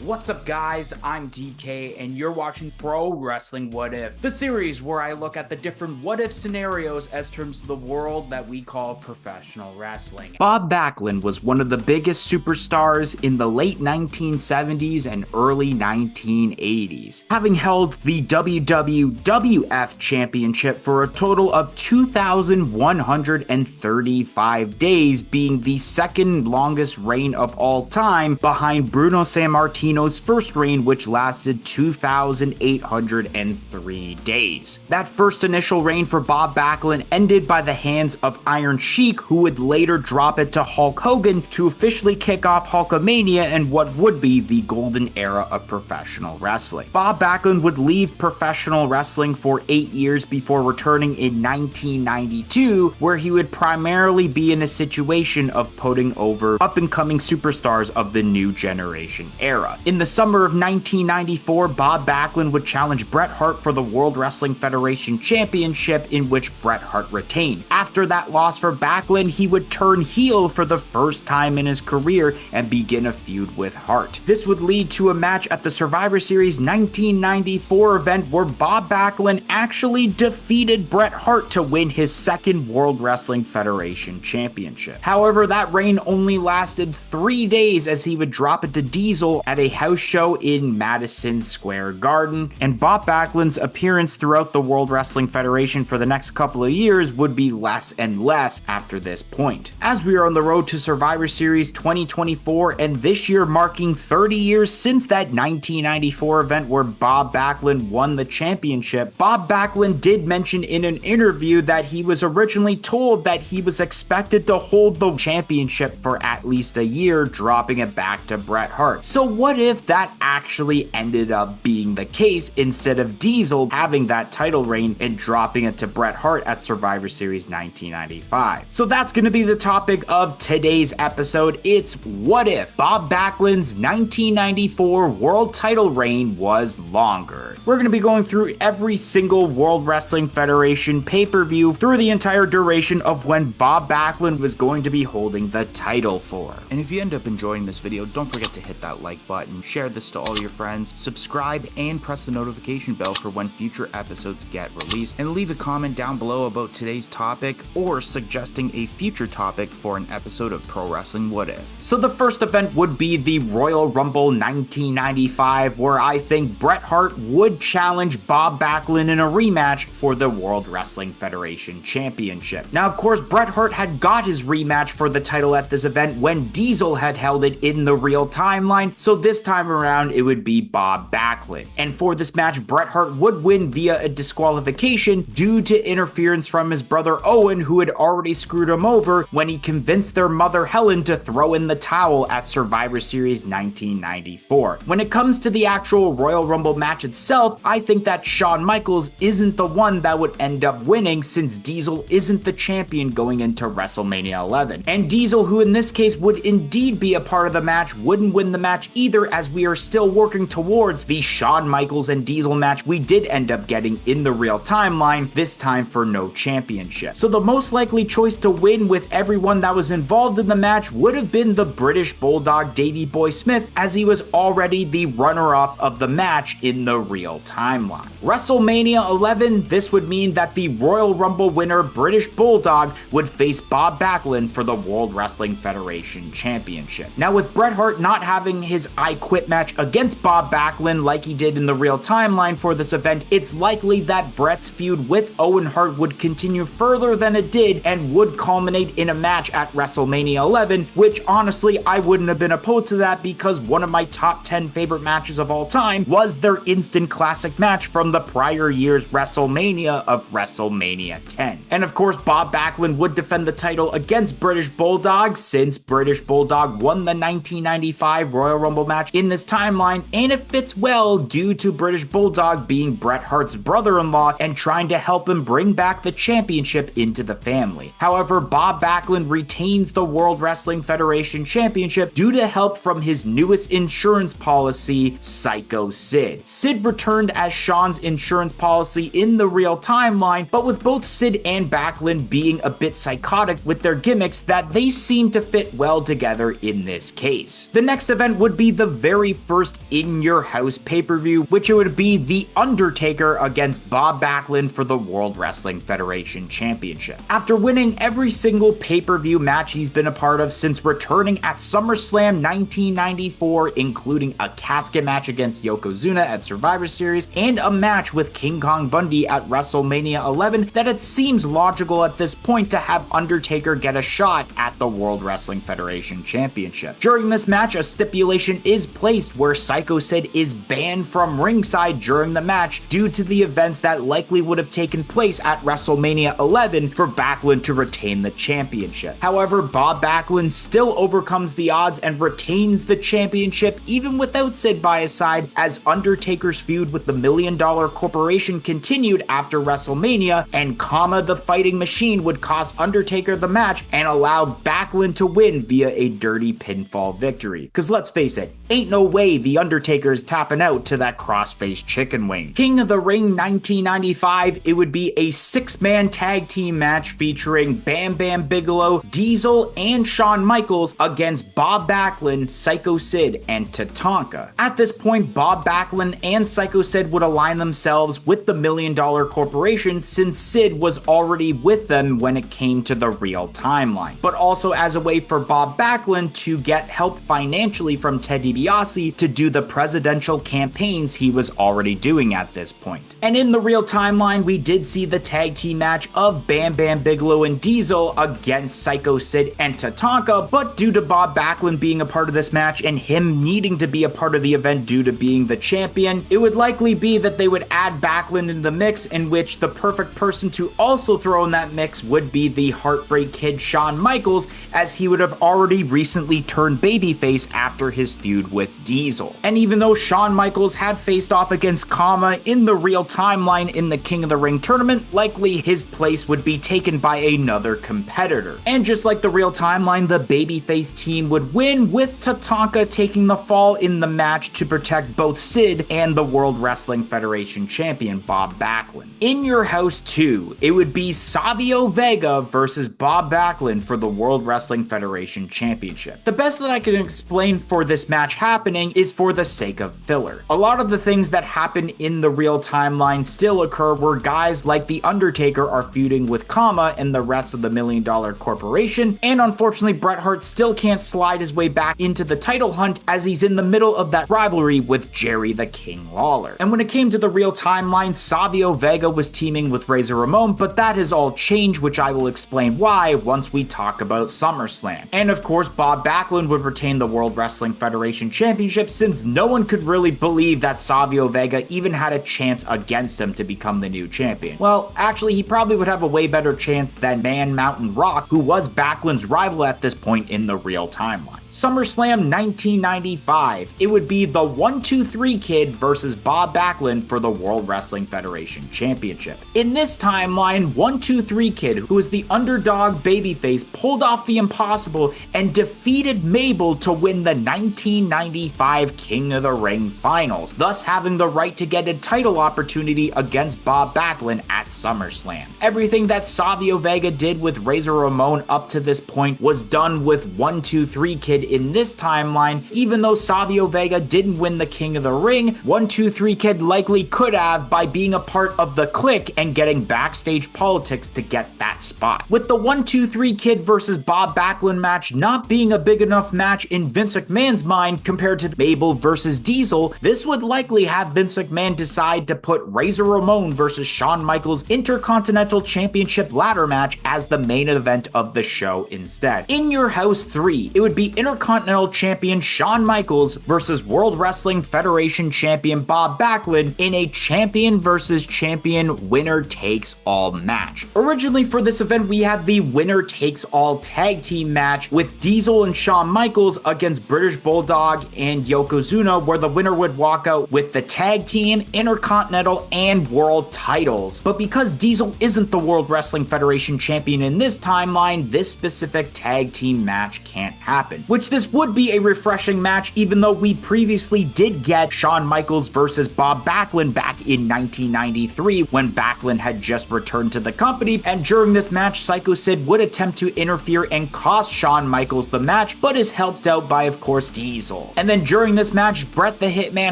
What's up, guys? I'm DK, and you're watching Pro Wrestling What If, the series where I look at the different what if scenarios as terms of the world that we call professional wrestling. Bob Backlund was one of the biggest superstars in the late 1970s and early 1980s, having held the WWF Championship for a total of 2,135 days, being the second longest reign of all time behind Bruno Sammartino's first reign, which lasted 2,803 days. That first initial reign for Bob Backlund ended by the hands of Iron Sheik, who would later drop it to Hulk Hogan to officially kick off Hulkamania and what would be the golden era of professional wrestling. Bob Backlund would leave professional wrestling for 8 years before returning in 1992, where he would primarily be in a situation of putting over up-and-coming superstars of the new generation era. In the summer of 1994, Bob Backlund would challenge Bret Hart for the World Wrestling Federation Championship, in which Bret Hart retained. After that loss for Backlund, he would turn heel for the first time in his career and begin a feud with Hart. This would lead to a match at the Survivor Series 1994 event where Bob Backlund actually defeated Bret Hart to win his second World Wrestling Federation Championship. However, that reign only lasted 3 days, as he would drop it to Diesel at a house show in Madison Square Garden, and Bob Backlund's appearance throughout the World Wrestling Federation for the next couple of years would be less and less after this point. As we are on the road to Survivor Series 2024, and this year marking 30 years since that 1994 event where Bob Backlund won the championship, Bob Backlund did mention in an interview that he was originally told that he was expected to hold the championship for at least a year, dropping it back to Bret Hart. So what if that actually ended up being the case, instead of Diesel having that title reign and dropping it to Bret Hart at Survivor Series 1995? So that's going to be the topic of today's episode. It's what if Bob Backlund's 1994 world title reign was longer. We're going to be going through every single World Wrestling Federation pay-per-view through the entire duration of when Bob Backlund was going to be holding the title for. And if you end up enjoying this video, don't forget to hit that like button, share this to all your friends, subscribe, and press the notification bell for when future episodes get released, and leave a comment down below about today's topic or suggesting a future topic for an episode of Pro Wrestling What If. So the first event would be the Royal Rumble 1995, where I think Bret Hart would challenge Bob Backlund in a rematch for the World Wrestling Federation Championship. Now, of course, Bret Hart had got his rematch for the title at this event when Diesel had held it in the real timeline, so this time around it would be Bob Backlund. And for this match, Bret Hart would win via a disqualification due to interference from his brother Owen, who had already screwed him over when he convinced their mother Helen to throw in the towel at Survivor Series 1994. When it comes to the actual Royal Rumble match itself, I think that Shawn Michaels isn't the one that would end up winning, since Diesel isn't the champion going into WrestleMania 11. And Diesel, who in this case would indeed be a part of the match, wouldn't win the match either, as we are still working towards the Shawn Michaels and Diesel match we did end up getting in the real timeline, this time for no championship. So the most likely choice to win with everyone that was involved in the match would have been the British Bulldog Davey Boy Smith, as he was already the runner-up of the match in the real timeline. WrestleMania 11, this would mean that the Royal Rumble winner British Bulldog would face Bob Backlund for the World Wrestling Federation Championship. Now, with Bret Hart not having his I Quit match against Bob Backlund like he did in the real timeline for this event, it's likely that Bret's feud with Owen Hart would continue further than it did and would culminate in a match at WrestleMania 11, which honestly I wouldn't have been opposed to that, because one of my top 10 favorite matches of all time was their instant classic match from the prior year's WrestleMania of WrestleMania 10. And of course, Bob Backlund would defend the title against British Bulldog, since British Bulldog won the 1995 Royal Rumble match in this timeline, and it fits well due to British Bulldog being Bret Hart's brother-in-law and trying to help him bring back the championship into the family. However, Bob Backlund retains the World Wrestling Federation Championship due to help from his newest insurance policy, Psycho Sid. Sid returned as Shawn's insurance policy in the real timeline, but with both Sid and Backlund being a bit psychotic with their gimmicks, that they seem to fit well together in this case. The next event would be the very first in-your-house pay-per-view, which it would be The Undertaker against Bob Backlund for the World Wrestling Federation Championship. After winning every single pay-per-view match he's been a part of since returning at SummerSlam 1994, including a casket match against Yokozuna at Survivor Series and a match with King Kong Bundy at WrestleMania 11, that it seems logical at this point to have Undertaker get a shot at the World Wrestling Federation Championship. During this match, a stipulation is placed where Psycho Sid is banned from ringside during the match due to the events that likely would have taken place at WrestleMania 11 for Backlund to retain the championship. However, Bob Backlund still overcomes the odds and retains the championship even without Sid by his side, as Undertaker's feud with the $1 Million Corporation continued after WrestleMania, and Kama the Fighting Machine would cost Undertaker the match and allow Backlund to win via a dirty pinfall victory. Cause let's face it, ain't no way the Undertaker is tapping out to that cross-faced chicken wing. King of the Ring 1995, it would be a 6-man tag team match featuring Bam Bam Bigelow, Diesel, and Shawn Michaels against Bob Backlund, Psycho Sid, and Tatanka. At this point, Bob Backlund and Psycho Sid would align themselves with the $1 Million Corporation since Sid was already with them when it came to the real timeline, but also as a way for Bob Backlund to get help financially from Ted DiBiase to do the presidential campaigns he was already doing at this point. And in the real timeline, we did see the tag team match of Bam Bam Bigelow and Diesel against Psycho Sid and Tatanka, but due to Bob Backlund being a part of this match and him needing to be a part of the event due to being the champion, it would likely be that they would add Backlund into the mix, in which the perfect person to also throw in that mix would be the Heartbreak Kid Shawn Michaels, as he would have already recently turned babyface after his feud with Diesel. And even though Shawn Michaels had faced off against Kama in the real timeline in the King of the Ring tournament, likely his place would be taken by another competitor. And just like the real timeline, the babyface team would win, with Tatanka taking the fall in the match to protect both Sid and the World Wrestling Federation champion Bob Backlund. In Your House 2, it would be Savio Vega versus Bob Backlund for the World Wrestling Federation Championship. The best that I can explain for this match happening is for the sake of filler. A lot of the things that happen in the real timeline still occur, where guys like The Undertaker are feuding with Kama and the rest of the $1 Million Corporation, and unfortunately Bret Hart still can't slide his way back into the title hunt as he's in the middle of that rivalry with Jerry the King Lawler. And when it came to the real timeline, Savio Vega was teaming with Razor Ramon, but that has all changed, which I will explain why once we talk about SummerSlam. And of course, Bob Backlund would retain the World Wrestling Federation Championship, since no one could really believe that Savio Vega even had a chance against him to become the new champion. Well, actually, he probably would have a way better chance than Man Mountain Rock, who was Backlund's rival at this point in the real timeline. SummerSlam 1995, it would be the 1-2-3 Kid versus Bob Backlund for the World Wrestling Federation Championship. In this timeline, 1-2-3 Kid, who was the underdog babyface, pulled off the impossible and defeated Mabel to win the 1995 King of the Ring finals, thus having the right to get a title opportunity against Bob Backlund at SummerSlam. Everything that Savio Vega did with Razor Ramon up to this point was done with 1-2-3 Kid in this timeline. Even though Savio Vega didn't win the King of the Ring, 1-2-3 Kid likely could have by being a part of the Clique and getting backstage politics to get that spot. With the 1-2-3 Kid versus Bob Backlund match not being a big enough match in Vince McMahon's mind compared to Mabel versus Diesel, this would likely have Vince McMahon decide to put Razor Ramon versus Shawn Michaels Intercontinental Championship ladder match as the main event of the show instead. In Your House 3, it would be Intercontinental Champion Shawn Michaels versus World Wrestling Federation Champion Bob Backlund in a champion versus champion winner takes all match. Originally for this event, we had the winner takes all tag team match with Diesel and Shawn Michaels against British Bulldog and Yokozuna, where the winner would walk out with the tag team, Intercontinental, and World titles. But because Diesel isn't the World Wrestling Federation champion in this timeline, this specific tag team match can't happen, which which this would be a refreshing match, even though we previously did get Shawn Michaels versus Bob Backlund back in 1993 when Backlund had just returned to the company, and during this match Psycho Sid would attempt to interfere and cost Shawn Michaels the match, but is helped out by, of course, Diesel. And then during this match, Bret the Hitman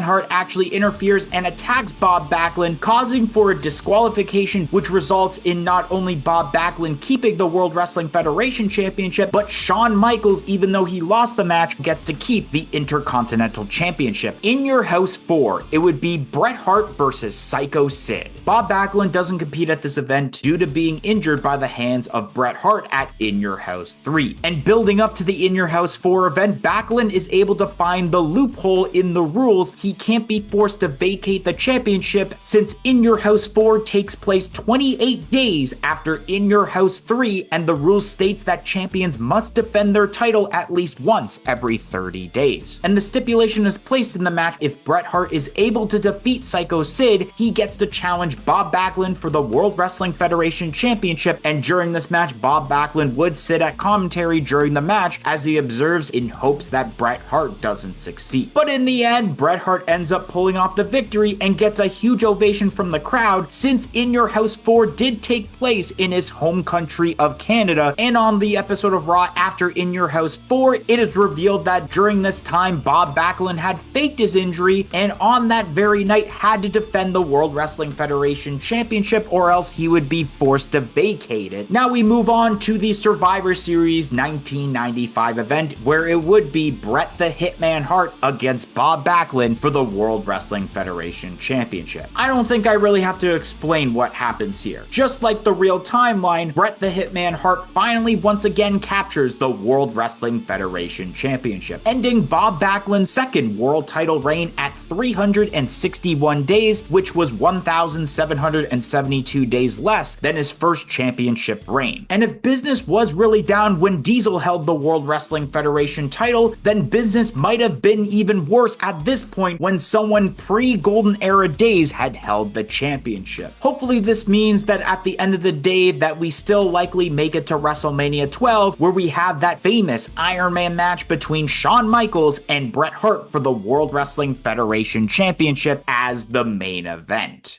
Hart actually interferes and attacks Bob Backlund, causing for a disqualification, which results in not only Bob Backlund keeping the World Wrestling Federation Championship, but Shawn Michaels, even though he lost the match, gets to keep the Intercontinental Championship. In Your House 4, it would be Bret Hart versus Psycho Sid. Bob Backlund doesn't compete at this event due to being injured by the hands of Bret Hart at In Your House 3. And building up to the In Your House 4 event, Backlund is able to find the loophole in the rules. He can't be forced to vacate the championship since In Your House 4 takes place 28 days after In Your House 3, and the rule states that champions must defend their title at least once every 30 days. And the stipulation is placed in the match: if Bret Hart is able to defeat Psycho Sid, he gets to challenge Bob Backlund for the World Wrestling Federation Championship, and during this match, Bob Backlund would sit at commentary during the match as he observes in hopes that Bret Hart doesn't succeed. But in the end, Bret Hart ends up pulling off the victory and gets a huge ovation from the crowd, since In Your House 4 did take place in his home country of Canada. And on the episode of Raw after In Your House 4, it is revealed that during this time, Bob Backlund had faked his injury and on that very night had to defend the World Wrestling Federation Championship, or else he would be forced to vacate it. Now we move on to the Survivor Series 1995 event, where it would be Bret the Hitman Hart against Bob Backlund for the World Wrestling Federation Championship. I don't think I really have to explain what happens here. Just like the real timeline, Bret the Hitman Hart finally once again captures the World Wrestling Federation Championship, ending Bob Backlund's second world title reign at 361 days, which was 1,772 days less than his first championship reign. And if business was really down when Diesel held the World Wrestling Federation title, then business might have been even worse at this point when someone pre-Golden Era days had held the championship. Hopefully this means that at the end of the day that we still likely make it to WrestleMania 12, where we have that famous Iron Man match between Shawn Michaels and Bret Hart for the World Wrestling Federation Championship as the main event.